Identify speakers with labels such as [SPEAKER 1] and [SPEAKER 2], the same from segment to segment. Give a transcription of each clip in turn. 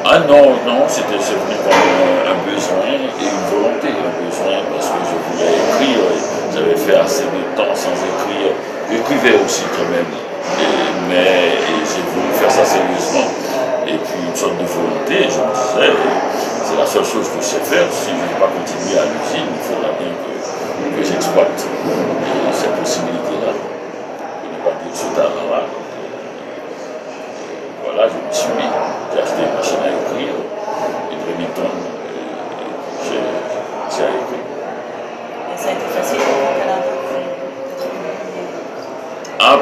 [SPEAKER 1] Ah non, non, c'est venu comme un besoin et une volonté. Un besoin parce que je voulais écrire. J'avais fait assez de temps sans écrire. J'écrivais aussi quand même. Mais j'ai voulu faire ça sérieusement. Et puis une sorte de volonté, je me disais, c'est la seule chose que je sais faire. Si je ne veux pas continuer à l'usine, il faudra bien que j'exploite cette possibilité-là. Je n'ai pas dire ce talent-là. Voilà, je me suis mis. J'ai acheté une machine à écrire, une Remington, j'ai écrit.
[SPEAKER 2] Et ça a été facile au Canada
[SPEAKER 1] Ah,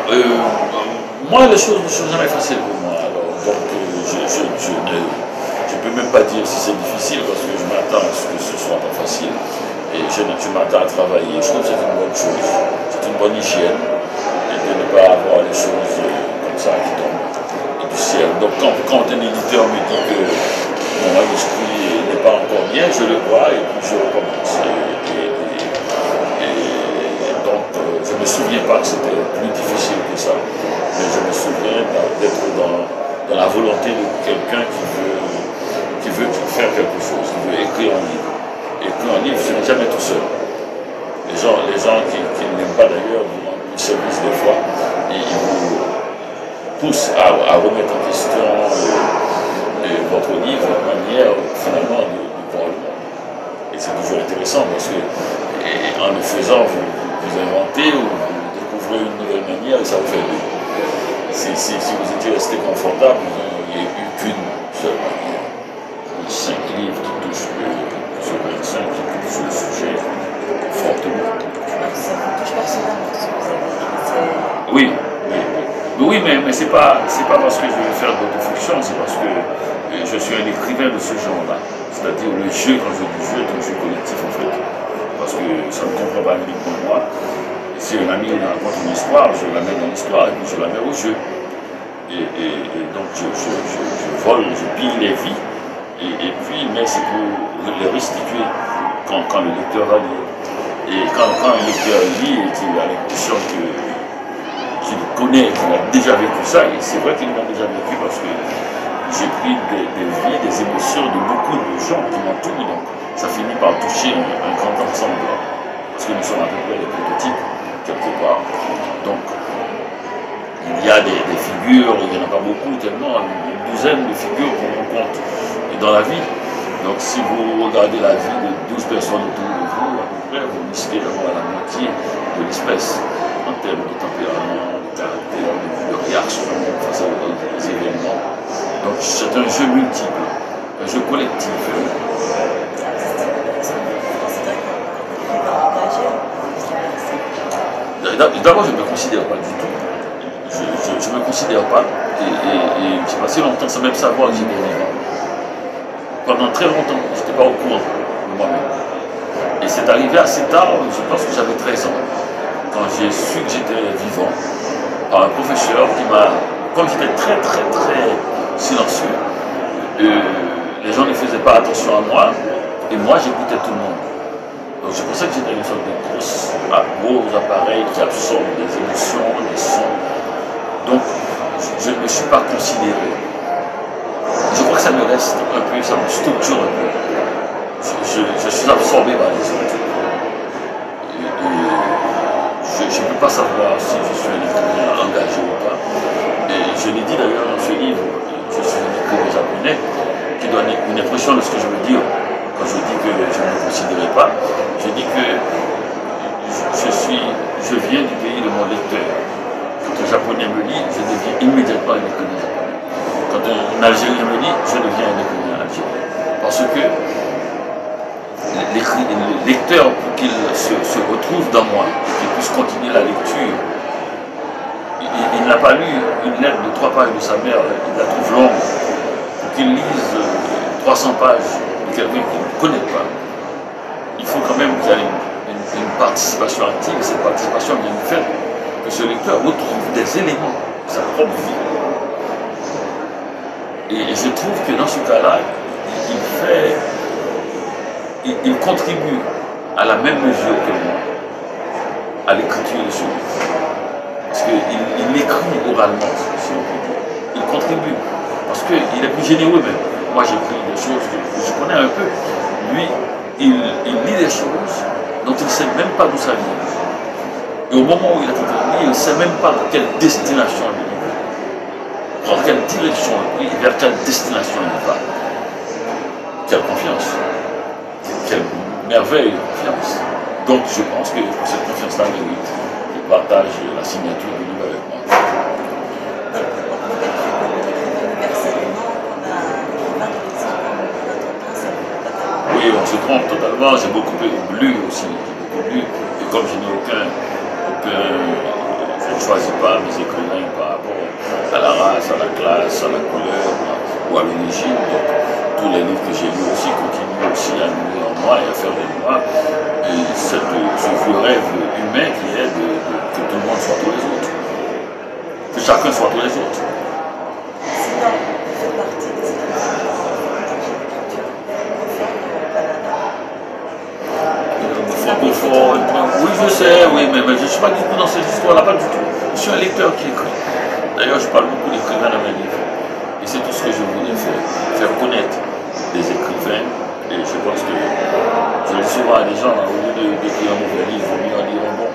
[SPEAKER 1] moi, les choses ne sont jamais faciles pour moi. Alors, donc, je ne peux même pas dire si c'est difficile parce que je m'attends à ce que ce soit pas facile. Et je m'attends à travailler. Je trouve que c'est une bonne chose. C'est une bonne hygiène. Et de ne pas avoir les choses comme ça qui tombent du ciel. Donc, quand un éditeur me dit que mon manuscrit n'est pas encore bien, je le vois et puis je recommence. Donc, je ne me souviens pas que c'était plus difficile que ça. Mais je me souviens d'être dans la volonté de quelqu'un qui veut faire quelque chose, qui veut écrire un livre. Écrire un livre, ce n'est jamais tout seul. Les gens qui n'aiment pas d'ailleurs vous rendent service des fois et ils vous poussent à remettre en question votre livre, votre manière finalement de voir le monde. Et c'est toujours intéressant parce que en le faisant, vous inventez ou vous découvrez une nouvelle manière et ça vous fait rire. Si vous étiez resté confortable, vous n'auriez eu qu'une seule manière. 5 livres qui touchent sur le médecin, qui touchent sur le sujet fortement.
[SPEAKER 2] Ça vous touche personnellement tout ce que vous avez écrit.
[SPEAKER 1] Oui, mais c'est pas parce que je veux faire d'autofiction, c'est parce que je suis un écrivain de ce genre-là. C'est-à-dire le jeu, quand je dis jeu, c'est un jeu collectif en fait. Parce que ça ne comprend pas uniquement moi. Si un ami me raconte une histoire, je la mets dans l'histoire et puis je la mets au jeu. Et donc je vole, je pille les vies, et puis, mais c'est pour les restituer quand le lecteur va lire. Et quand un lecteur lit et qu'il a l'impression qu'il connaît, qu'il a déjà vécu ça, et c'est vrai qu'il l'a déjà vécu parce que j'ai pris des vies, des émotions de beaucoup de gens qui m'entourent, donc ça finit par toucher un grand ensemble. Parce que nous sommes à peu près des prototypes, quelque part. Donc, il y a des figures, il n'y en a pas beaucoup, tellement, une douzaine de figures qu'on rencontre dans la vie. Donc, si vous regardez la vie de 12 personnes autour de vous, à peu près, vous risquez d'avoir la moitié de l'espèce en termes de tempérament, de caractère, de réaction face aux événements. Donc, c'est un jeu multiple, un jeu collectif. D'abord, je ne me considère pas du tout. Je ne me considère pas. Et j'ai passé longtemps sans même savoir que j'étais vivant. Pendant très longtemps, je n'étais pas au courant de moi-même. Et c'est arrivé assez tard, je pense que j'avais 13 ans, quand j'ai su que j'étais vivant, par un professeur qui m'a. Comme j'étais très silencieux, les gens ne faisaient pas attention à moi, et moi j'écoutais tout le monde. Donc c'est pour ça que j'étais une sorte de gros appareil qui absorbe des émotions, des sons. Donc je ne me suis pas considéré. Je crois que ça me reste un peu, ça me structure un peu. Je suis absorbé par les autres. Et je ne peux pas savoir si je suis un écrivain engagé ou pas. Et je l'ai dit d'ailleurs dans ce livre, je suis un écrivain japonais qui donne une impression de ce que je veux dire. Quand je dis que je ne me considérais pas, je dis que je viens du pays de mon lecteur. Quand un japonais me lit, je deviens immédiatement un écrivain japonais. Quand un Algérien me lit, je deviens un écrivain algérien. Parce que le lecteur, pour qu'il se retrouve dans moi, qu'il puisse continuer la lecture, il n'a pas lu une lettre de 3 pages de sa mère, il la trouve longue. Pour qu'il lise 300 pages de quelqu'un qu'il ne connaît pas, il faut quand même qu'il y ait une participation active, et cette participation vient du fait que ce lecteur retrouve des éléments de sa propre vie. Et je trouve que dans ce cas-là, il contribue à la même mesure que moi à l'écriture de ce livre. Parce qu'il écrit oralement, si on peut dire. Il contribue. Parce qu'il est plus généreux même. moi j'écris des choses que je connais un peu. Lui, il lit des choses dont il ne sait même pas d'où ça vient. Et au moment où il a tout terminé, il ne sait même pas quelle destination il est. Dans quelle direction, vers quelle destination il va. Quelle confiance. Quelle merveille de confiance. Donc je pense que cette confiance-là mérite qu'il partage la signature du livre avec moi. Oui, on se trompe totalement. J'ai beaucoup lu aussi. J'ai beaucoup lu. Et comme je n'ai je ne choisis pas mes écrivains par rapport à la race, à la classe, à la couleur ou à l'origine. Donc, tous les livres que j'ai lus aussi continuent aussi à nourrir en moi et à faire de moi ce rêve humain qui est que tout le monde soit tous les autres. Que chacun soit tous les autres. Francophone, oui je sais, oui, mais je ne suis pas du tout dans cette histoire-là, pas du tout. Je suis un lecteur qui écrit. D'ailleurs, je parle beaucoup d'écrivains dans mes livres. Et c'est tout ce que je voulais faire connaître des écrivains. Et je pense que je le dis souvent à des gens, au lieu d'écrire un mauvais livre, il vaut mieux en lire un bon.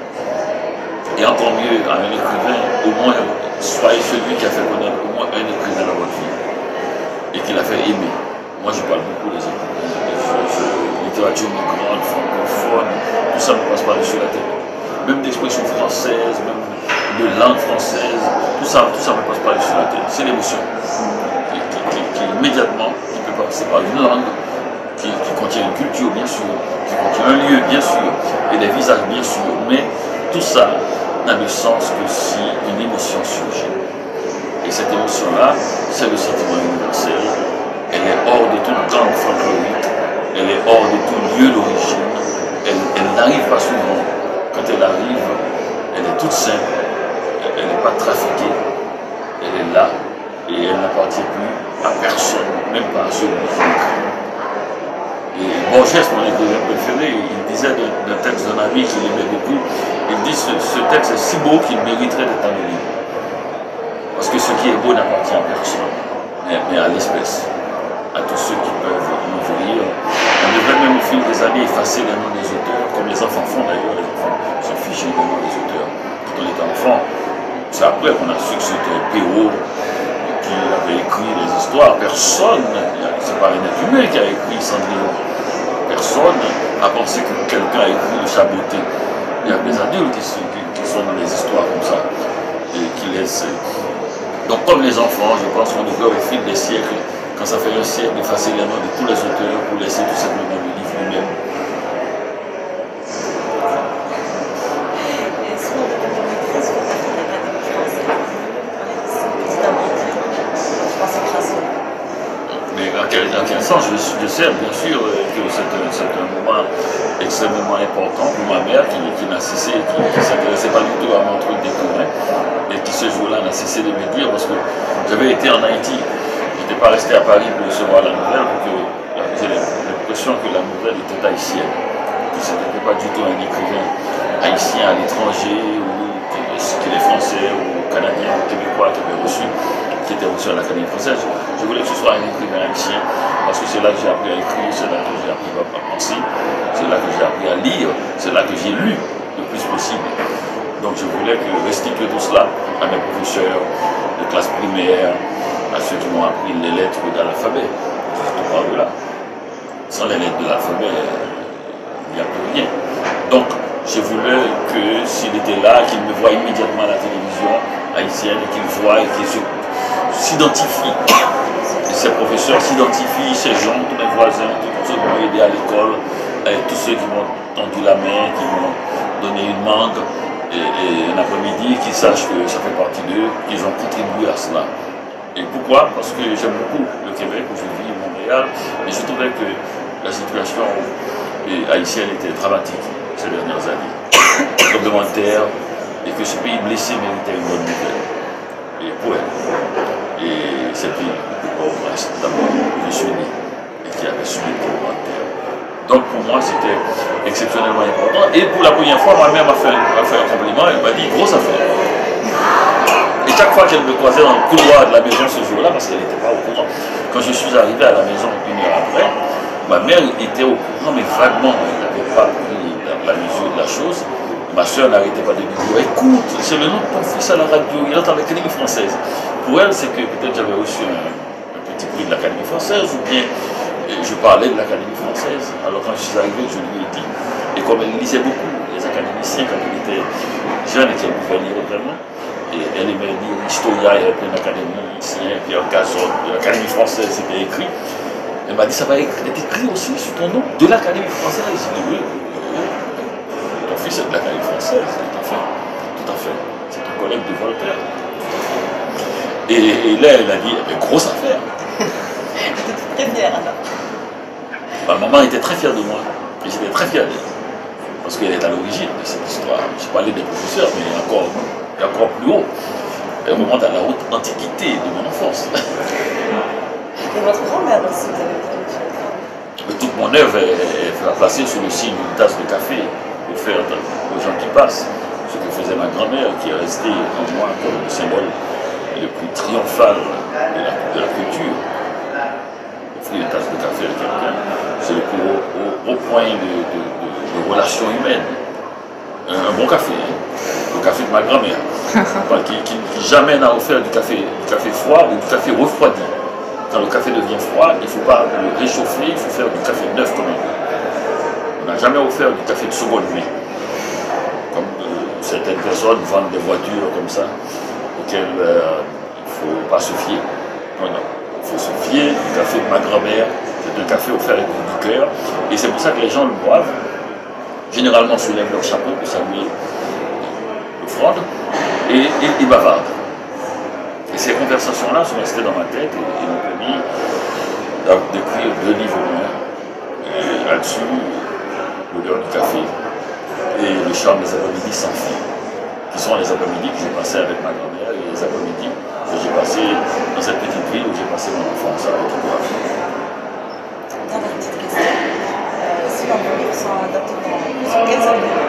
[SPEAKER 1] Et encore mieux, à un écrivain, au moins, soyez celui qui a fait connaître au moins un écrivain dans votre vie. Et qui l'a fait aimer. Moi, je parle beaucoup des écrivains. Littérature migrante, francophone, tout ça me passe par-dessus la tête. Même d'expression française, même de langue française, tout ça me passe par-dessus la tête. C'est l'émotion qui immédiatement, qui peut passer par une langue, qui contient une culture bien sûr, qui contient un lieu bien sûr, et des visages bien sûr, mais tout ça n'a de sens que si une émotion surgit. Et cette émotion-là, c'est le sentiment universel. Elle est hors de toute langue folklorique, elle est hors de tout lieu d'origine, elle n'arrive pas souvent. Quand elle arrive, elle est toute simple, elle n'est pas trafiquée, elle est là et elle n'appartient plus à personne, même pas à celui qui écrit. Et Borges, mon écrivain préféré, il disait d'un texte d'un ami qu'il aimait beaucoup, il dit ce texte est si beau qu'il mériterait d'être anonyme. Parce que ce qui est beau n'appartient à personne, mais à l'espèce, à tous ceux qui peuvent l'ouvrir. On devrait même au fil des années effacer les noms des auteurs, comme les enfants font d'ailleurs, les enfants sont fichés des noms des auteurs. Quand on était enfant, c'est après qu'on a su que c'était Perrault qui avait écrit des histoires. Personne, c'est pas un être humain qui a écrit Cendrillon. Personne n'a pensé que quelqu'un a écrit Le Chaboté. Il y a des adultes qui sont dans les histoires comme ça, et qui laissent. Donc comme les enfants, je pense qu'on devrait au fil des siècles, quand ça fait un siècle, effacer les noms de tous les auteurs pour laisser tout simplement le livre lui-même. Mais dans quel sens, je sais bien sûr que c'est un moment extrêmement important pour ma mère qui n'a cessé, qui ne s'intéressait pas du tout à mon truc d'écrivain, et qui ce jour-là n'a cessé de me dire, parce que j'avais été en Haïti. Je n'étais pas resté à Paris pour recevoir la nouvelle, parce que j'ai l'impression que la nouvelle était haïtienne. Que ce n'était pas du tout un écrivain haïtien à l'étranger, ou qu'il est français, ou canadien, ou québécois qui était reçu à l'Académie française. Je voulais que ce soit un écrivain haïtien, parce que c'est là que j'ai appris à écrire, c'est là que j'ai appris à penser, c'est là que j'ai appris à lire, c'est là que j'ai lu le plus possible. Donc je voulais restituer tout cela à mes professeurs de classe primaire, à ceux qui m'ont appris les lettres de l'alphabet. Je parle de là. Sans les lettres de l'alphabet, il n'y a plus rien. Donc, je voulais que s'il était là, qu'il me voie immédiatement à la télévision haïtienne, et qu'il voie et qu'il s'identifie. Et ses professeurs s'identifient, ses gens, tous mes voisins, tous ceux qui m'ont aidé à l'école, et tous ceux qui m'ont tendu la main, qui m'ont donné une mangue, et un après-midi, qu'ils sachent que ça fait partie d'eux, qu'ils ont contribué à cela. Et pourquoi? Parce que j'aime beaucoup le Québec où je vis, Montréal, mais je trouvais que la situation haïtienne était dramatique ces dernières années. Tremblement de terre, et que ce pays blessé méritait une bonne nouvelle. Et pour elle. Et c'est pays, le Port-au-Prince, d'abord, où je suis né, et qui avait subi le tremblement de terre. Donc pour moi, c'était exceptionnellement important. Et pour la première fois, ma mère m'a fait un compliment, elle m'a dit grosse affaire. Et chaque fois qu'elle me croisait dans le couloir de la maison ce jour-là, parce qu'elle n'était pas au courant, quand je suis arrivé à la maison une heure après, ma mère était au courant, mais vaguement, elle n'avait pas pris la mesure de la chose. Ma soeur n'arrêtait pas de lui dire, écoute, c'est le nom de ton fils à la radio, il entend l'Académie française. Pour elle, c'est que peut-être j'avais reçu un petit prix de l'Académie française, ou bien je parlais de l'Académie française. Alors quand je suis arrivé, je lui ai dit, et comme elle lisait beaucoup, les académiciens, quand elle était jeune et qu'elle pouvait lire vraiment, et elle aimait lire Historia, il y avait plein d'académiciens, Pierre Cazot, de l'Académie française, c'était écrit. Elle m'a dit, ça va être écrit aussi sur ton nom, de l'Académie française. J'ai dit, oui. Ton fils est de l'Académie française, tout à fait. Tout à fait. C'est un collègue de Voltaire. Et là, elle a dit, grosse affaire.
[SPEAKER 2] J'étais très fière alors.
[SPEAKER 1] Ma maman était très fière de moi. Et j'étais très fier d'elle. Parce qu'elle est à l'origine de cette histoire. Je parlais des professeurs, mais encore plus haut. Elle remonte à la haute antiquité de mon enfance.
[SPEAKER 2] Et votre grand-mère aussi, vous avez dit.
[SPEAKER 1] Toute mon œuvre est placée sous le signe d'une tasse de café offerte aux gens qui passent. Ce que faisait ma grand-mère, qui est restée en moi comme le symbole le plus triomphal de la culture. Offrir une tasse de café à quelqu'un, c'est le plus haut point de relations humaines. Un bon café, hein. Le café de ma grand-mère, qui jamais n'a offert du café froid ou du café refroidi. Quand le café devient froid, il ne faut pas le réchauffer, il faut faire du café neuf comme on n'a jamais offert du café de seconde main. Comme certaines personnes vendent des voitures comme ça, auxquelles il ne faut pas se fier. Non, non. Il faut se fier du café de ma grand-mère, c'est un café offert avec du cœur. Et c'est pour ça que les gens le boivent. Généralement soulèvent leur chapeau pour saluer l'offrande et bavardent. Et ces conversations-là sont restées dans ma tête et m'ont permis d'écrire 2 livres au moins. Et là-dessus, l'odeur du café et le charme des après-midi sans fin, qui sont les après-midi que j'ai passés avec ma grand-mère et les après-midi que j'ai passés dans cette petite ville où j'ai passé mon enfance avec toi.
[SPEAKER 2] Dernière petite question. Si dans vos livres sont adaptés sur quels albums,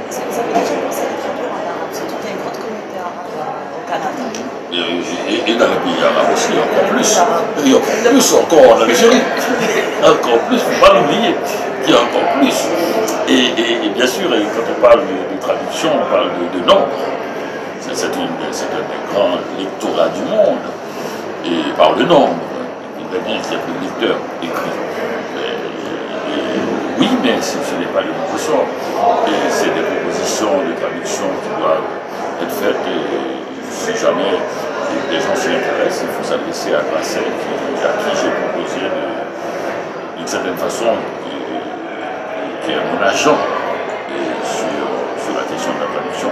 [SPEAKER 2] est-ce que vous avez déjà pensé à l'écriture en arabe? Surtout qu'il y a une grande communauté arabe au Canada.
[SPEAKER 1] Et dans les pays arabes aussi, encore plus. Et encore plus encore en Algérie. Encore plus, il ne faut pas l'oublier. Il y a encore plus. Et bien sûr, quand on parle de traduction, on parle de nombre. C'est un des grands lectorats du monde. Et par le nombre, il faudrait bien qu'il y ait plus de lecteurs écrits. Oui, mais ce n'est pas le même ressort. Et c'est des propositions de traduction qui doivent être faites. Et si jamais les gens s'y intéressent, il faut s'adresser à Grasset, à qui j'ai proposé d'une certaine façon, qui est mon agent sur la question de la traduction.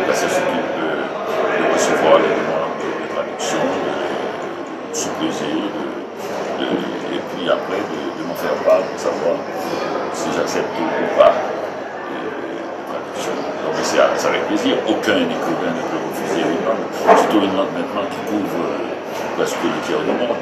[SPEAKER 1] Grasset s'occupe de recevoir les demandes de traduction, de supposer, et puis après de m'en faire part pour savoir si j'accepte ou pas la traduction. Donc c'est avec plaisir. Aucun écrivain ne peut refuser une langue, surtout une langue maintenant qui couvre presque le tiers du monde.